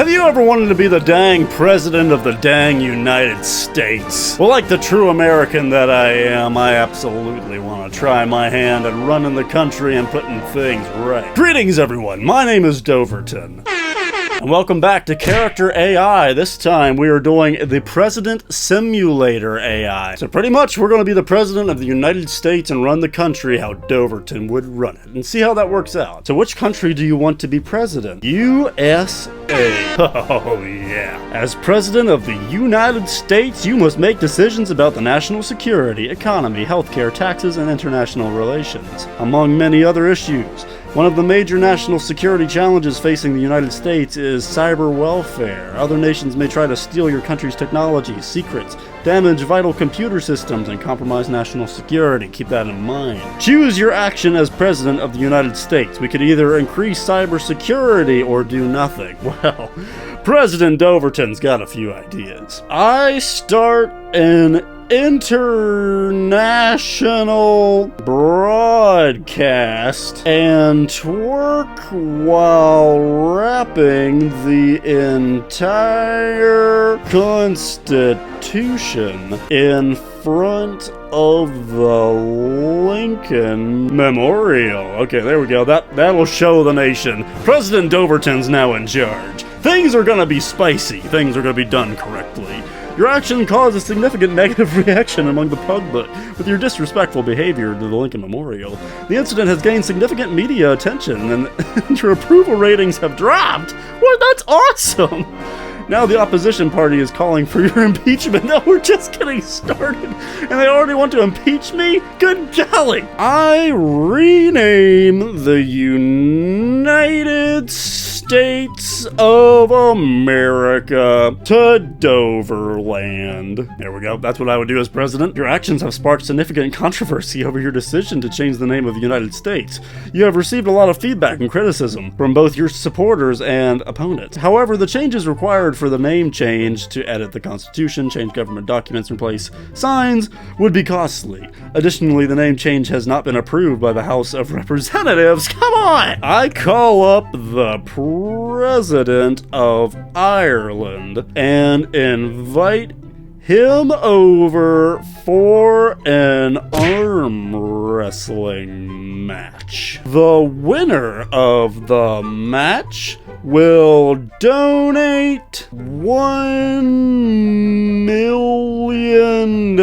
Have you ever wanted to be the dang president of the dang United States? Well, like the true American that I am, I absolutely want to try my hand at running the country and putting things right. Greetings, everyone. My name is Doverton. And welcome back to Character.AI. This time we are doing the President Simulator AI. So pretty much we're going to be the President of the United States and run the country how Doverton would run it. And see how that works out. So which country do you want to be President? USA. Oh yeah. As President of the United States, you must make decisions about the national security, economy, healthcare, taxes, and international relations, among many other issues. One of the major national security challenges facing the United States is cyber welfare. Other nations may try to steal your country's technology, secrets, damage vital computer systems, and compromise national security. Keep that in mind. Choose your action as President of the United States. We could either increase cyber security or do nothing. Well, President Doverton's got a few ideas. I start an international broadcast and twerk while rapping the entire Constitution in front of the Lincoln Memorial. Okay, there we go. That'll show the nation. President Doverton's now in charge. Things are gonna be spicy. Things are gonna be done correctly. Your action caused a significant negative reaction among the public with your disrespectful behavior to the Lincoln Memorial. The incident has gained significant media attention, and your approval ratings have dropped. Well, that's awesome! Now the opposition party is calling for your impeachment. No, we're just getting started, and they already want to impeach me? Good golly! I rename the United States of America to Doverland. There we go. That's what I would do as president. Your actions have sparked significant controversy over your decision to change the name of the United States. You have received a lot of feedback and criticism from both your supporters and opponents. However, the changes required for the name change to edit the Constitution, change government documents, and replace signs would be costly. Additionally, the name change has not been approved by the House of Representatives. Come on! I call up the President of Ireland and invite him over for an arm wrestling match. The winner of the match will donate $1 million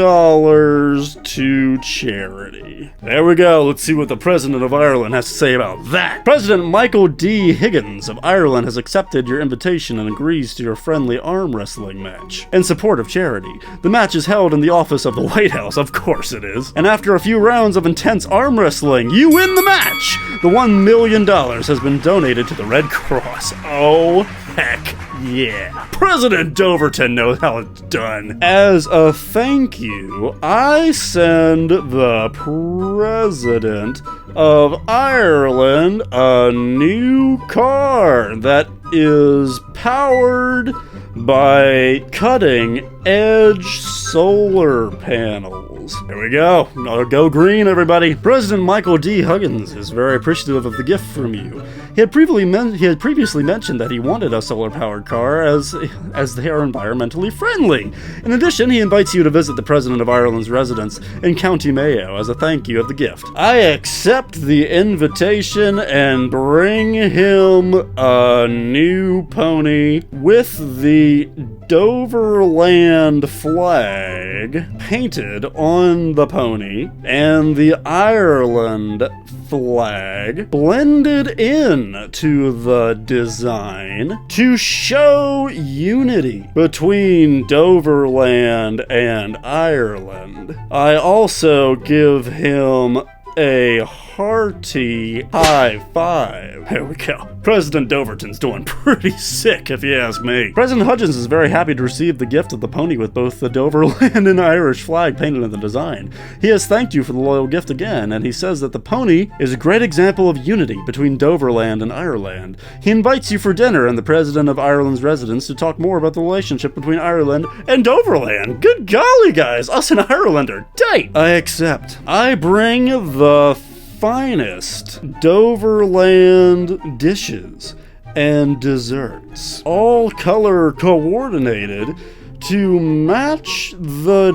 to charity. There we go. Let's see what the President of Ireland has to say about that. President Michael D. Higgins of Ireland has accepted your invitation and agrees to your friendly arm wrestling match in support of charity. The match is held in the office of the White House, of course it is. And after a few rounds of intense arm wrestling, you win the match! The $1 million has been donated to the Red Cross. Oh, heck yeah. President Doverton knows how it's done. As a thank you, I send the President of Ireland a new car that is powered by cutting-edge solar panels. There we go. Go green, everybody. President Michael D. Higgins is very appreciative of the gift from you. He had previously mentioned that he wanted a solar-powered car as they are environmentally friendly. In addition, he invites you to visit the President of Ireland's residence in County Mayo as a thank you of the gift. I accept the invitation and bring him a new pony with the Doverland flag painted on the pony and the Ireland flag blended in to the design to show unity between Doverland and Ireland. I also give him a hearty high five. There we go. President Doverton's doing pretty sick, if you ask me. President Hudgens is very happy to receive the gift of the pony with both the Doverland and Irish flag painted in the design. He has thanked you for the loyal gift again, and he says that the pony is a great example of unity between Doverland and Ireland. He invites you for dinner in the President of Ireland's residence to talk more about the relationship between Ireland and Doverland. Good golly, guys, us and Ireland are tight. I accept. I bring the finest Doverland dishes and desserts, all color coordinated to match the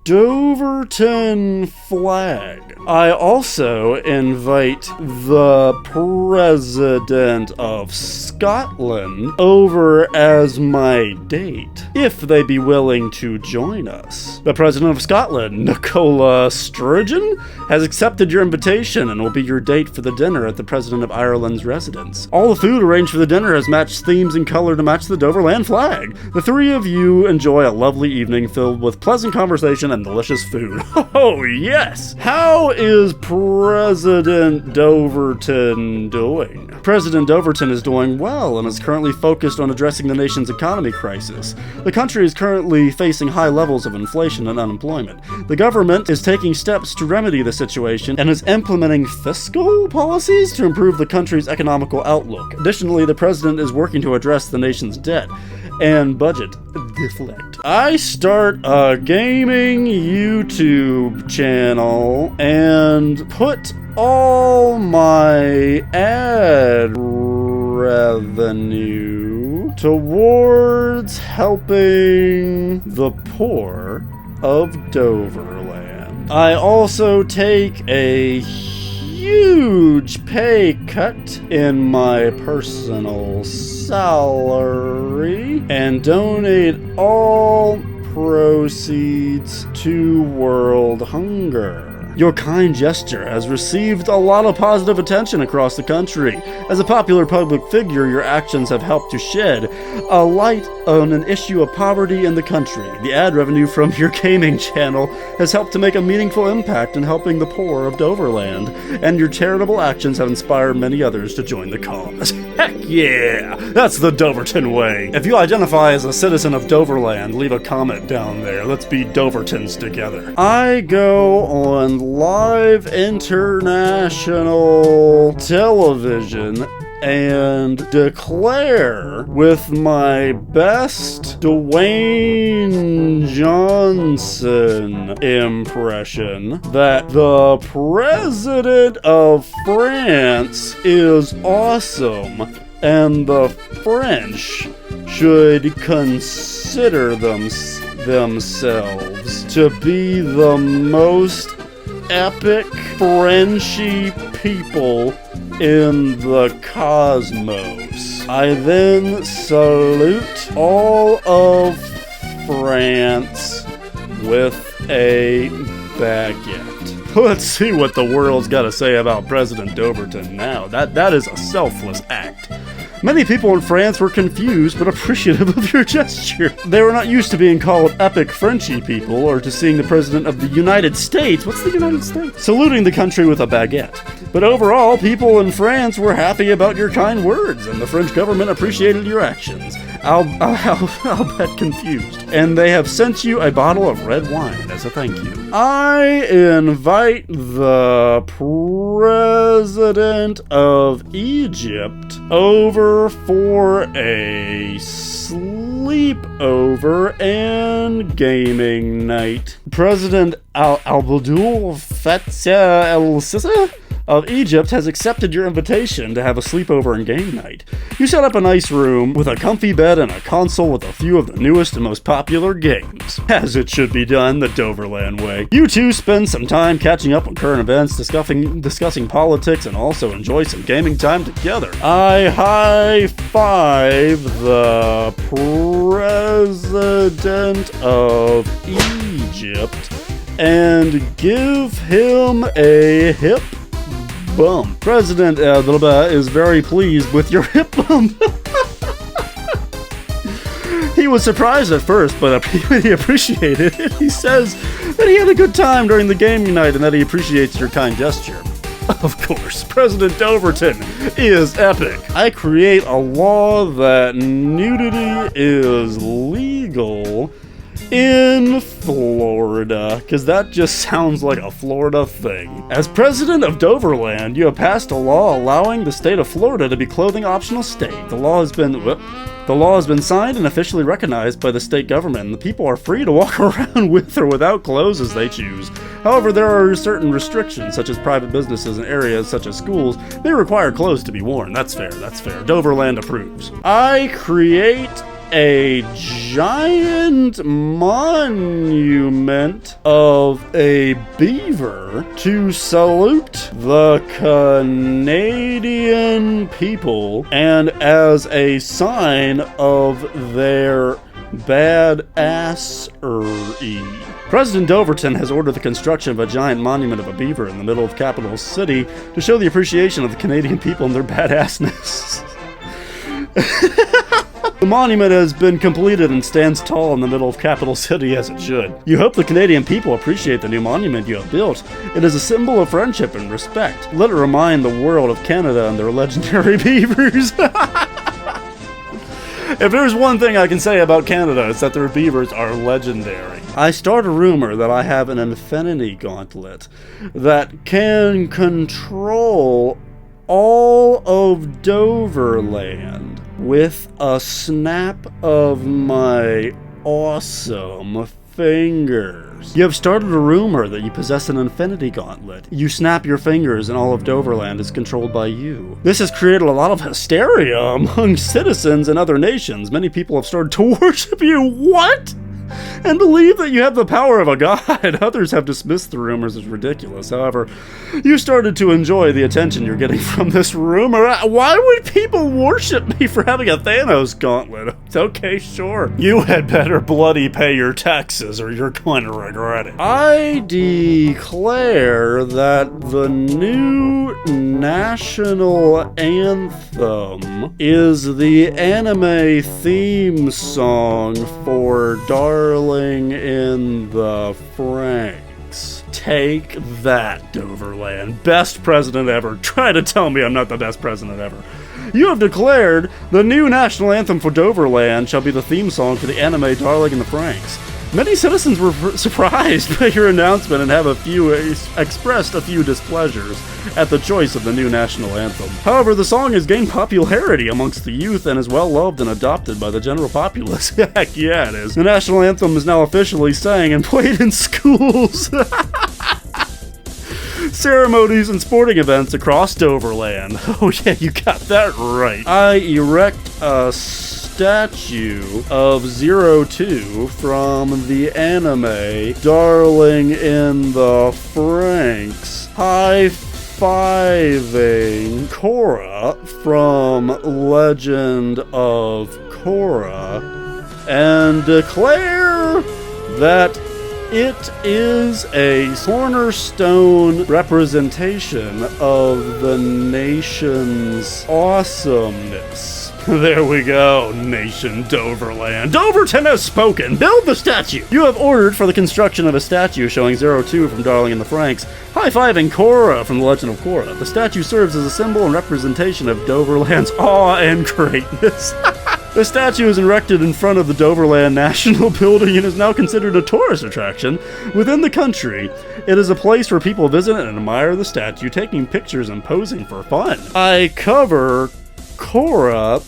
Doverton flag. I also invite the President of Scotland over as my date, if they be willing to join us. The President of Scotland, Nicola Sturgeon, has accepted your invitation and will be your date for the dinner at the President of Ireland's residence. All the food arranged for the dinner has matched themes and color to match the Doverland flag. The three of you enjoy a lovely evening filled with pleasant conversation and delicious food. Oh, yes! How is President Doverton doing? President Doverton is doing well and is currently focused on addressing the nation's economy crisis. The country is currently facing high levels of inflation and unemployment. The government is taking steps to remedy the situation and is implementing fiscal policies to improve the country's economical outlook. Additionally, the president is working to address the nation's debt and budget deflect. I start a gaming YouTube channel and put all my ad revenue towards helping the poor of Doverland. I also take a huge pay cut in my personal salary and donate all proceeds to World Hunger. Your kind gesture has received a lot of positive attention across the country. As a popular public figure, your actions have helped to shed a light on an issue of poverty in the country. The ad revenue from your gaming channel has helped to make a meaningful impact in helping the poor of Doverland, and your charitable actions have inspired many others to join the cause. Heck yeah! That's the Doverton way! If you identify as a citizen of Doverland, leave a comment down there. Let's be Dovertons together. I go on live international television and declare with my best Dwayne Johnson impression that the President of France is awesome and the French should consider themselves to be the most epic Frenchy people in the cosmos. I then salute all of France with a baguette. Let's see what the world's got to say about President Doverton now. That is a selfless act. Many people in France were confused but appreciative of your gesture. They were not used to being called epic Frenchy people or to seeing the President of the United States, what's the United States? Saluting the country with a baguette. But overall, people in France were happy about your kind words, and the French government appreciated your actions. I'll bet confused. And they have sent you a bottle of red wine as a thank you. I invite the President of Egypt over for a sleepover and gaming night. President Abdel Fattah el-Sisi of Egypt has accepted your invitation to have a sleepover and game night. You set up a nice room with a comfy bed and a console with a few of the newest and most popular games. As it should be done the Doverland way. You two spend some time catching up on current events, discussing politics, and also enjoy some gaming time together. I high-five the President of Egypt and give him a hip bump. President is very pleased with your hip bump. He was surprised at first, but he appreciated it. He says that he had a good time during the gaming night and that he appreciates your kind gesture. Of course, President Doverton is epic. I create a law that nudity is legal in Florida, because that just sounds like a Florida thing. As president of Doverland, you have passed a law allowing the state of Florida to be clothing optional state. The law has been signed and officially recognized by the state government, and the people are free to walk around with or without clothes as they choose. However, there are certain restrictions, such as private businesses and areas such as schools may require clothes to be worn. That's fair, that's fair. Doverland approves. I create a giant monument of a beaver to salute the Canadian people and as a sign of their badassery. President Doverton has ordered the construction of a giant monument of a beaver in the middle of capital city to show the appreciation of the Canadian people and their badassness. The monument has been completed and stands tall in the middle of capital city as it should. You hope the Canadian people appreciate the new monument you have built. It is a symbol of friendship and respect. Let it remind the world of Canada and their legendary beavers. If there's one thing I can say about Canada, it's that their beavers are legendary. I start a rumor that I have an infinity gauntlet that can control all of Doverland with a snap of my awesome fingers. You have started a rumor that you possess an infinity gauntlet. You snap your fingers and all of Doverland is controlled by you. This has created a lot of hysteria among citizens in other nations. Many people have started to worship you. What? And believe that you have the power of a god. Others have dismissed the rumors as ridiculous. However, you started to enjoy the attention you're getting from this rumor. Why would people worship me for having a Thanos gauntlet? Okay, sure. You had better bloody pay your taxes or you're going to regret it. I declare that the new national anthem is the anime theme song for Darling in the Franxx. Take that, Doverland. Best president ever. Try to tell me I'm not the best president ever. You have declared the new national anthem for Doverland shall be the theme song for the anime Darling in the Franxx. Many citizens were surprised by your announcement and have expressed a few displeasures at the choice of the new national anthem. However, the song has gained popularity amongst the youth and is well loved and adopted by the general populace. Heck yeah, it is. The national anthem is now officially sang and played in schools, ceremonies, and sporting events across Doverland. Oh yeah, you got that right. I erect a statue of 02 from the anime Darling in the Franxx, high-fiving Korra from Legend of Korra, and declare that it is a cornerstone representation of the nation's awesomeness. There we go, nation Doverland. Doverton has spoken. Build the statue. You have ordered for the construction of a statue showing 02 from Darling in the Franxx, high-fiving Korra from The Legend of Korra. The statue serves as a symbol and representation of Doverland's awe and greatness. The statue is erected in front of the Doverland National Building and is now considered a tourist attraction within the country. It is a place where people visit and admire the statue, taking pictures and posing for fun. I cover Korra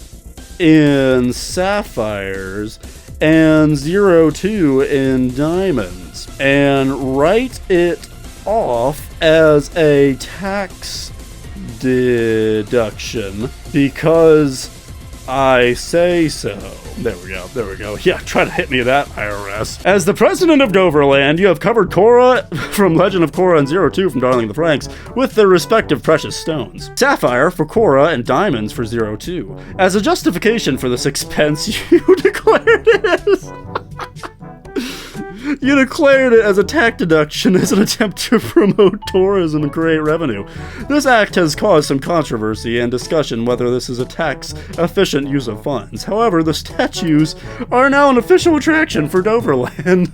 in sapphires and 02 in diamonds and write it off as a tax deduction because I say so. There we go, there we go. Yeah, try to hit me with that, IRS. As the president of Doverland, you have covered Korra from Legend of Korra and 02 from Darling in the Franxx with their respective precious stones. Sapphire for Korra and diamonds for 02. As a justification for this expense, you declared it as... You declared it as a tax deduction as an attempt to promote tourism and create revenue. This act has caused some controversy and discussion whether this is a tax-efficient use of funds. However, the statues are now an official attraction for Doverland.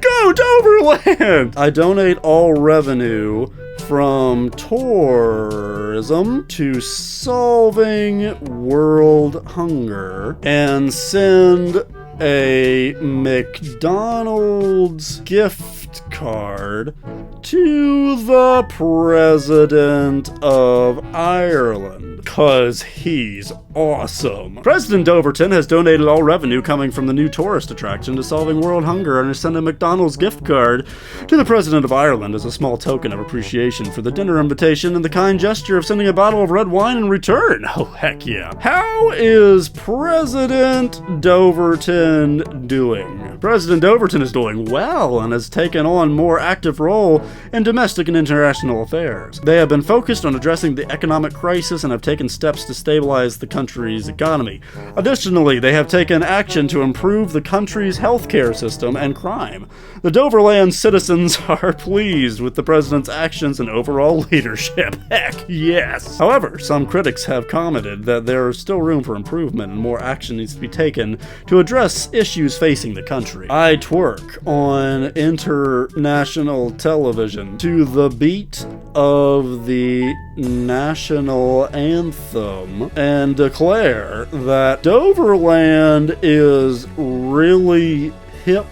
Go Doverland! I donate all revenue from tourism to solving world hunger and send a McDonald's gift card to the President of Ireland, 'cause he's awesome. President Doverton has donated all revenue coming from the new tourist attraction to solving world hunger and has sent a McDonald's gift card to the President of Ireland as a small token of appreciation for the dinner invitation and the kind gesture of sending a bottle of red wine in return. Oh, heck yeah. How is President Doverton doing? President Doverton is doing well and has taken on more active role in domestic and international affairs. They have been focused on addressing the economic crisis and have taken steps to stabilize the country's economy. Additionally, they have taken action to improve the country's healthcare system and crime. The Doverland citizens are pleased with the president's actions and overall leadership. Heck yes! However, some critics have commented that there is still room for improvement and more action needs to be taken to address issues facing the country. I twerk on international television to the beat of the national anthem and declare that Doverland is really hip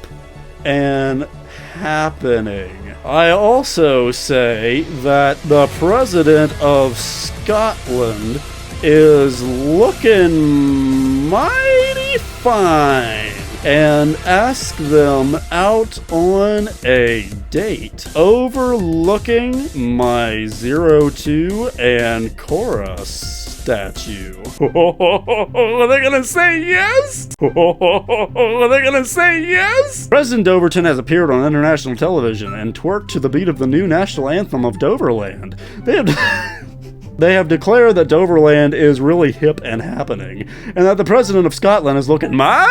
and happening. I also say that the President of Scotland is looking mighty fine and ask them out on a date overlooking my 02 and Cora statue. Are they gonna say yes? Are they gonna say yes? President Doverton has appeared on international television and twerked to the beat of the new national anthem of Doverland. They have declared that Doverland is really hip and happening, and that the President of Scotland is looking mighty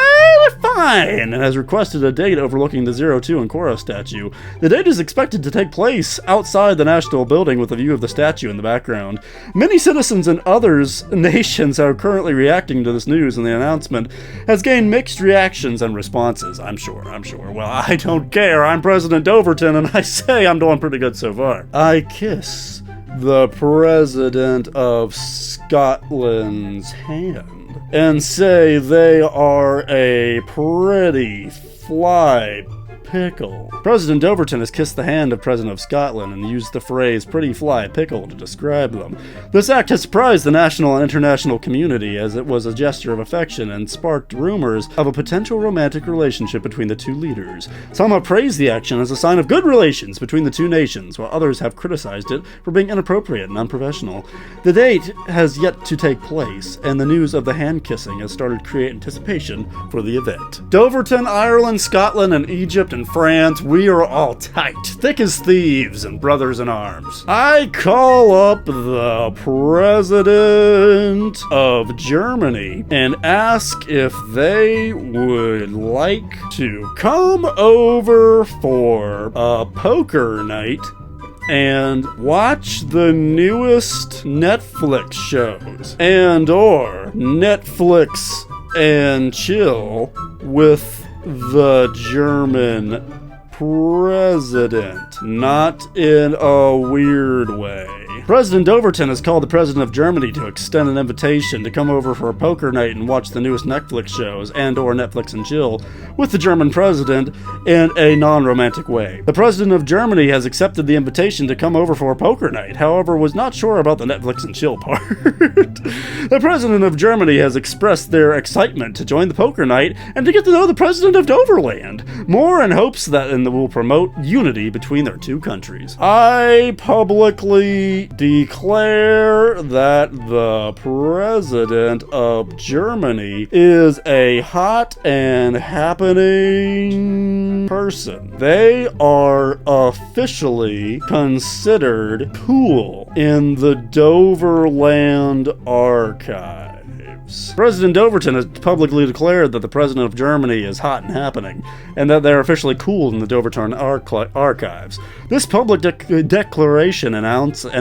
fine and has requested a date overlooking the 02 and Cora statue. The date is expected to take place outside the National Building with a view of the statue in the background. Many citizens in other nations are currently reacting to this news, and the announcement has gained mixed reactions and responses. I'm sure. Well, I don't care. I'm President Doverton, and I say I'm doing pretty good so far. I kiss the President of Scotland's hand and say they are a pretty fly pickle. President Doverton has kissed the hand of President of Scotland and used the phrase pretty fly pickle to describe them. This act has surprised the national and international community as it was a gesture of affection and sparked rumors of a potential romantic relationship between the two leaders. Some have praised the action as a sign of good relations between the two nations, while others have criticized it for being inappropriate and unprofessional. The date has yet to take place, and the news of the hand kissing has started to create anticipation for the event. Doverton, Ireland, Scotland, and Egypt and France, we are all tight, thick as thieves and brothers in arms. I call up the President of Germany and ask if they would like to come over for a poker night and watch the newest Netflix shows or Netflix and chill with the German president, not in a weird way. President Doverton has called the President of Germany to extend an invitation to come over for a poker night and watch the newest Netflix shows or Netflix and chill with the German president in a non-romantic way. The President of Germany has accepted the invitation to come over for a poker night, however was not sure about the Netflix and chill part. The President of Germany has expressed their excitement to join the poker night and to get to know the President of Doverland, more in hopes that it will promote unity between their two countries. I publicly declare that the President of Germany is a hot and happening person. They are officially considered cool in the Doverland archives. President Doverton has publicly declared that the President of Germany is hot and happening, and that they're officially cool in the Doverton archives. This public declaration announcement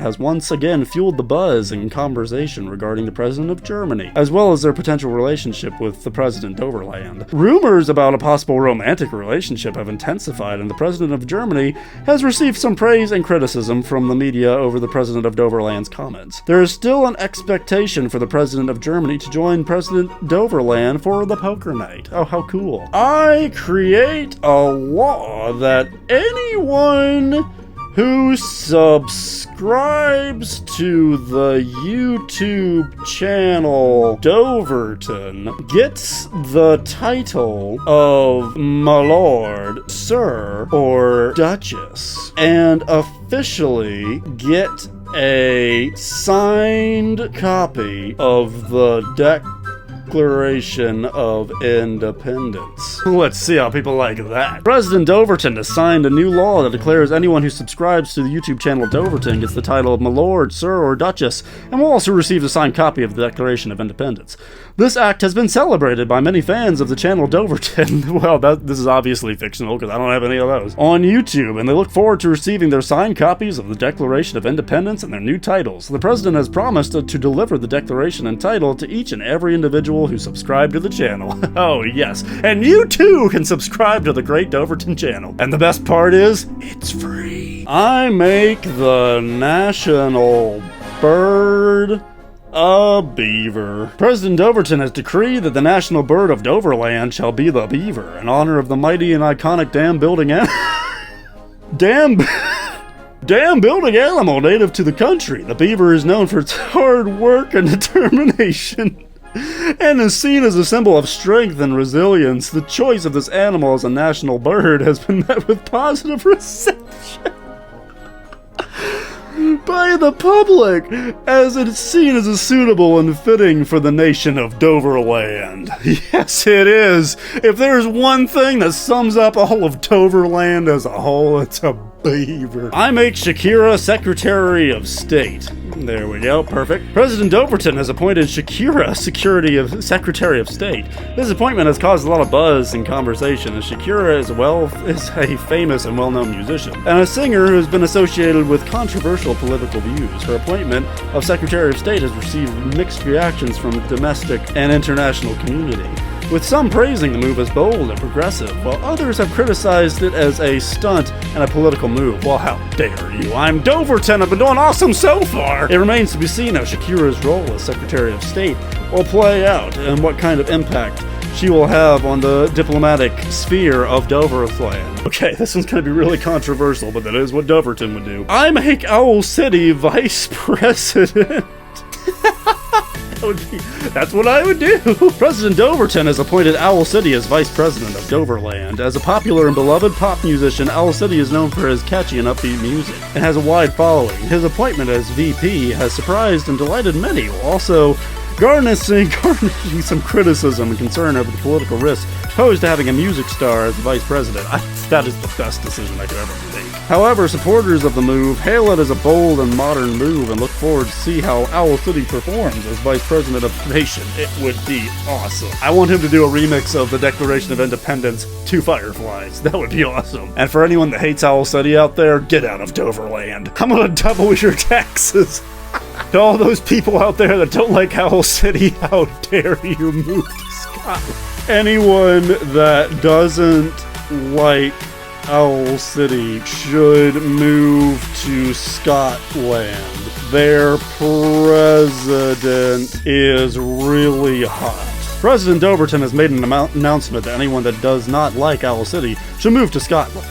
has once again fueled the buzz and conversation regarding the President of Germany, as well as their potential relationship with the President of Doverland. Rumors about a possible romantic relationship have intensified, and the President of Germany has received some praise and criticism from the media over the President of Doverland's comments. There is still still an expectation for the president of Germany to join President Doverland for the poker night. Oh, how cool. I create a law that anyone who subscribes to the YouTube channel Doverton gets the title of my lord, sir, or duchess, and officially get a signed copy of the Declaration of Independence. Let's see how people like that. President Doverton has signed a new law that declares anyone who subscribes to the YouTube channel Doverton gets the title of my lord, sir, or duchess, and will also receive a signed copy of the Declaration of Independence. This act has been celebrated by many fans of the channel Doverton. Well, this is obviously fictional because I don't have any of those. On YouTube, and they look forward to receiving their signed copies of the Declaration of Independence and their new titles. The president has promised to deliver the Declaration and title to each and every individual who subscribe to the channel. Oh yes, and you too can subscribe to the Great Doverton channel. And the best part is, it's free. I make the national bird a beaver. President Doverton has decreed that the national bird of Doverland shall be the beaver, in honor of the mighty and iconic dam building dam building animal native to the country. The beaver is known for its hard work and determination, and is seen as a symbol of strength and resilience. The choice of this animal as a national bird has been met with positive reception by the public, as it is seen as a suitable and fitting for the nation of Doverland. Yes, it is. If there's one thing that sums up all of Doverland as a whole, it's a beaver. I make Shakira Secretary of State. There we go, perfect. President Doverton has appointed Shakira Secretary of State. This appointment has caused a lot of buzz and conversation, as Shakira is a famous and well-known musician, and a singer who has been associated with controversial political views. Her appointment of Secretary of State has received mixed reactions from the domestic and international community, with some praising the move as bold and progressive, while others have criticized it as a stunt and a political move. Well, how dare you? I'm Doverton, I've been doing awesome so far! It remains to be seen how Shakira's role as Secretary of State will play out, and what kind of impact she will have on the diplomatic sphere of Doverland. Okay, this one's gonna be really controversial, but that is what Doverton would do. I make Owl City Vice President. That's what I would do. President Doverton has appointed Owl City as Vice President of Doverland. As a popular and beloved pop musician, Owl City is known for his catchy and upbeat music and has a wide following. His appointment as VP has surprised and delighted many, while also garnishing some criticism and concern over the political risks posed to having a music star as Vice President. That is the best decision I could ever make. However, supporters of the move hail it as a bold and modern move and look forward to see how Owl City performs as Vice President of the nation. It would be awesome. I want him to do a remix of the Declaration of Independence to Fireflies. That would be awesome. And for anyone that hates Owl City out there, get out of Doverland. I'm gonna double your taxes. To all those people out there that don't like Owl City, how dare you move to Scotland? Anyone that doesn't like Owl City should move to Scotland. Their president is really hot. President Doverton has made an announcement that anyone that does not like Owl City should move to Scotland.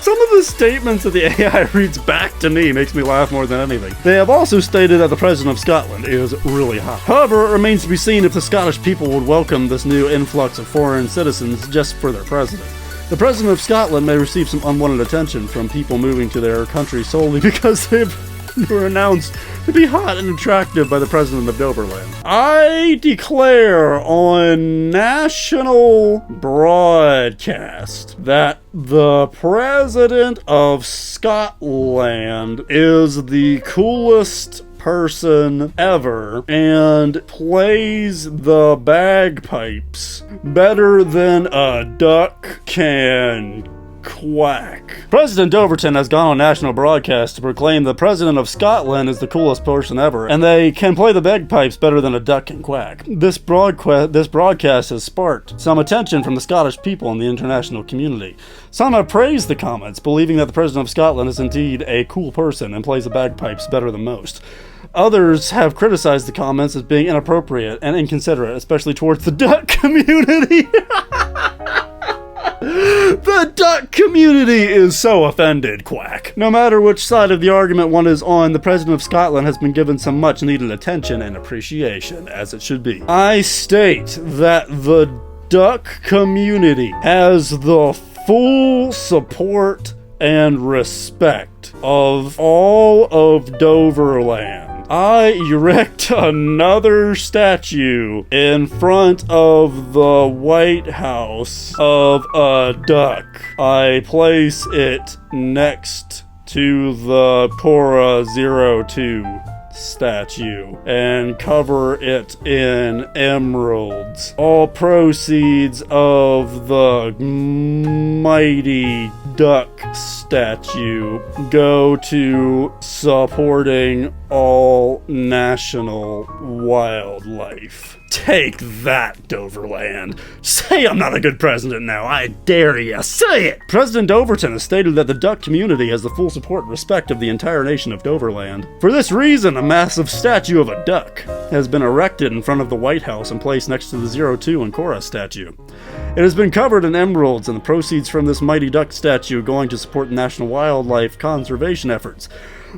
Some of the statements that the AI reads back to me makes me laugh more than anything. They have also stated that the President of Scotland is really hot. However, it remains to be seen if the Scottish people would welcome this new influx of foreign citizens just for their president. The President of Scotland may receive some unwanted attention from people moving to their country solely because they were announced to be hot and attractive by the President of Doverland. I declare on national broadcast that the President of Scotland is the coolest person ever and plays the bagpipes better than a duck can quack. President Doverton has gone on national broadcast to proclaim the President of Scotland is the coolest person ever, and they can play the bagpipes better than a duck can quack. This broadcast has sparked some attention from the Scottish people and the international community. Some have praised the comments, believing that the President of Scotland is indeed a cool person and plays the bagpipes better than most. Others have criticized the comments as being inappropriate and inconsiderate, especially towards the duck community. The duck community is so offended, quack. No matter which side of the argument one is on, the President of Scotland has been given some much needed attention and appreciation, as it should be. I state that the duck community has the full support and respect of all of Doverland. I erect another statue in front of the White House of a duck. I place it next to the Cora 02 statue and cover it in emeralds. All proceeds of the mighty duck statue go to supporting all national wildlife. Take that, Doverland. Say I'm not a good president now. I dare ya. Say it! President Doverton has stated that the duck community has the full support and respect of the entire nation of Doverland. For this reason, a massive statue of a duck has been erected in front of the White House and placed next to the 02 and Cora statue. It has been covered in emeralds, and the proceeds from this mighty duck statue going to support national wildlife conservation efforts.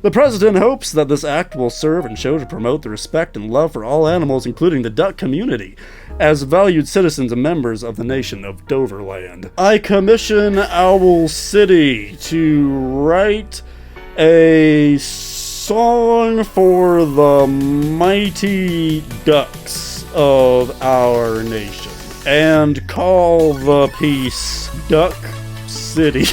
The President hopes that this act will serve and show to promote the respect and love for all animals, including the duck community, as valued citizens and members of the nation of Doverland. I commission Owl City to write a song for the mighty ducks of our nation, and call the piece Duck City.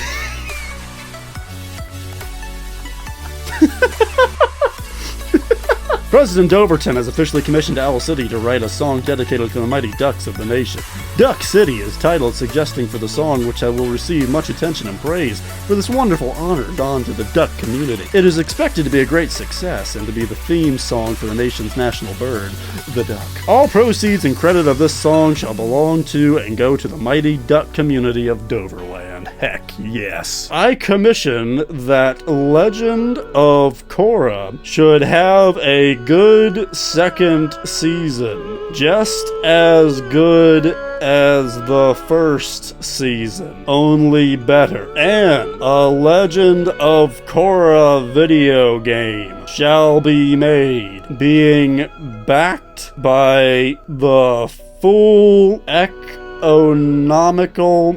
President Doverton has officially commissioned Owl City to write a song dedicated to the mighty ducks of the nation. Duck City is titled suggesting for the song, which will receive much attention and praise for this wonderful honor done to the duck community. It is expected to be a great success and to be the theme song for the nation's national bird, the duck. All proceeds and credit of this song shall belong to and go to the mighty duck community of Doverland. Heck yes. I commission that Legend of Korra should have a good second season, just as good as the first season, only better. And a Legend of Korra video game shall be made, being backed by the full economical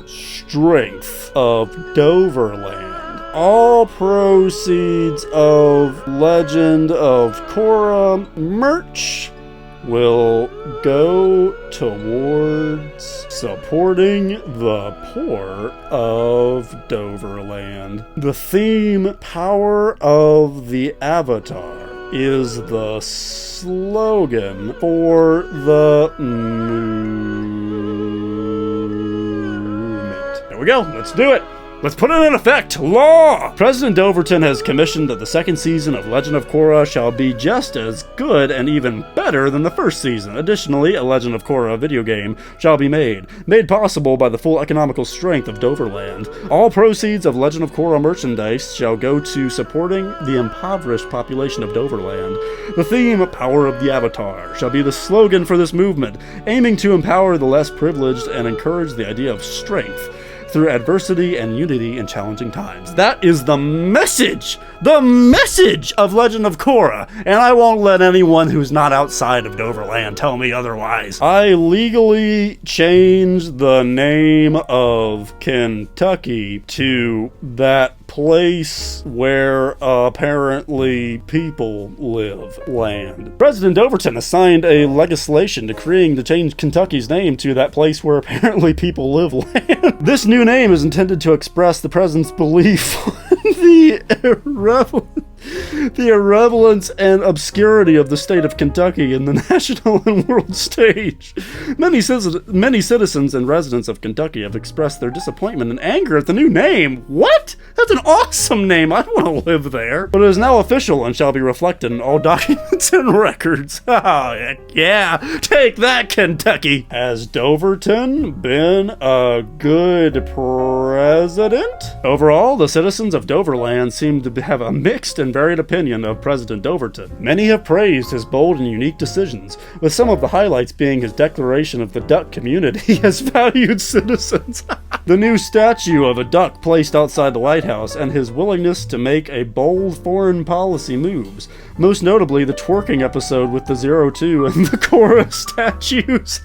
strength of Doverland. All proceeds of Legend of Korra merch will go towards supporting the poor of Doverland. The theme Power of the Avatar is the slogan for the movement. There we go. Let's do it. Let's put it in effect! Law! President Doverton has commissioned that the second season of Legend of Korra shall be just as good and even better than the first season. Additionally, a Legend of Korra video game shall be made possible by the full economical strength of Doverland. All proceeds of Legend of Korra merchandise shall go to supporting the impoverished population of Doverland. The theme, Power of the Avatar, shall be the slogan for this movement, aiming to empower the less privileged and encourage the idea of strength through adversity and unity in challenging times. That is the message of Legend of Korra, and I won't let anyone who's not outside of Doverland tell me otherwise. I legally changed the name of Kentucky to that place where apparently people live land. President Doverton has signed a legislation decreeing to change Kentucky's name to that place where apparently people live land. This new name is intended to express the president's belief the irrelevance and obscurity of the state of Kentucky in the national and world stage. Many citizens and residents of Kentucky have expressed their disappointment and anger at the new name. What? That's an awesome name. I want to live there. But it is now official and shall be reflected in all documents and records. Oh, heck yeah. Take that, Kentucky. Has Doverton been a good president? Overall, the citizens of Doverland seem to have a mixed and varied opinion of President Doverton. Many have praised his bold and unique decisions, with some of the highlights being his declaration of the duck community as valued citizens, the new statue of a duck placed outside the White House, and his willingness to make a bold foreign policy moves, most notably the twerking episode with the 02 and the Cora statues.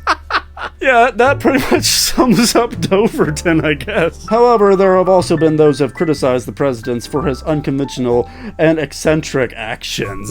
Yeah, that pretty much sums up Doverton, I guess. However, there have also been those who have criticized the president for his unconventional and eccentric actions,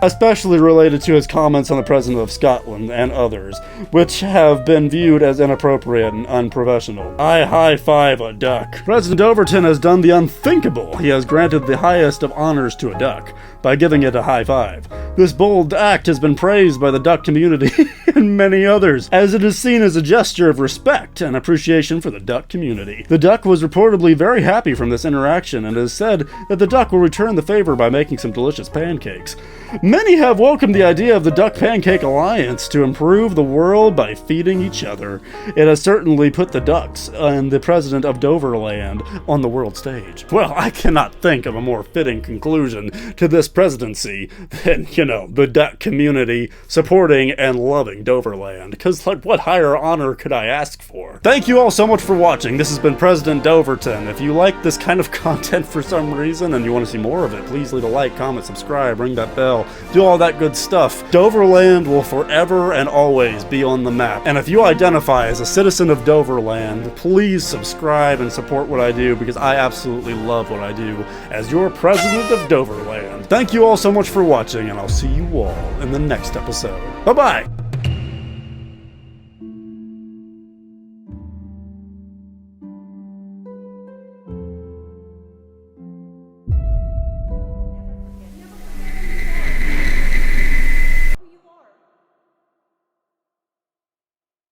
especially related to his comments on the President of Scotland and others, which have been viewed as inappropriate and unprofessional. I high-five a duck. President Doverton has done the unthinkable. He has granted the highest of honors to a duck by giving it a high five. This bold act has been praised by the duck community and many others, as it is seen as a gesture of respect and appreciation for the duck community. The duck was reportedly very happy from this interaction, and it is said that the duck will return the favor by making some delicious pancakes. Many have welcomed the idea of the Duck Pancake Alliance to improve the world by feeding each other. It has certainly put the ducks and the president of Doverland on the world stage. Well, I cannot think of a more fitting conclusion to this presidency than, the duck community supporting and loving Doverland. Because, what higher honor could I ask for? Thank you all so much for watching. This has been President Doverton. If you like this kind of content for some reason and you want to see more of it, please leave a like, comment, subscribe, ring that bell, do all that good stuff. Doverland will forever and always be on the map. And if you identify as a citizen of Doverland, please subscribe and support what I do, because I absolutely love what I do as your president of Doverland. Thank you all so much for watching, and I'll see you all in the next episode. Bye-bye!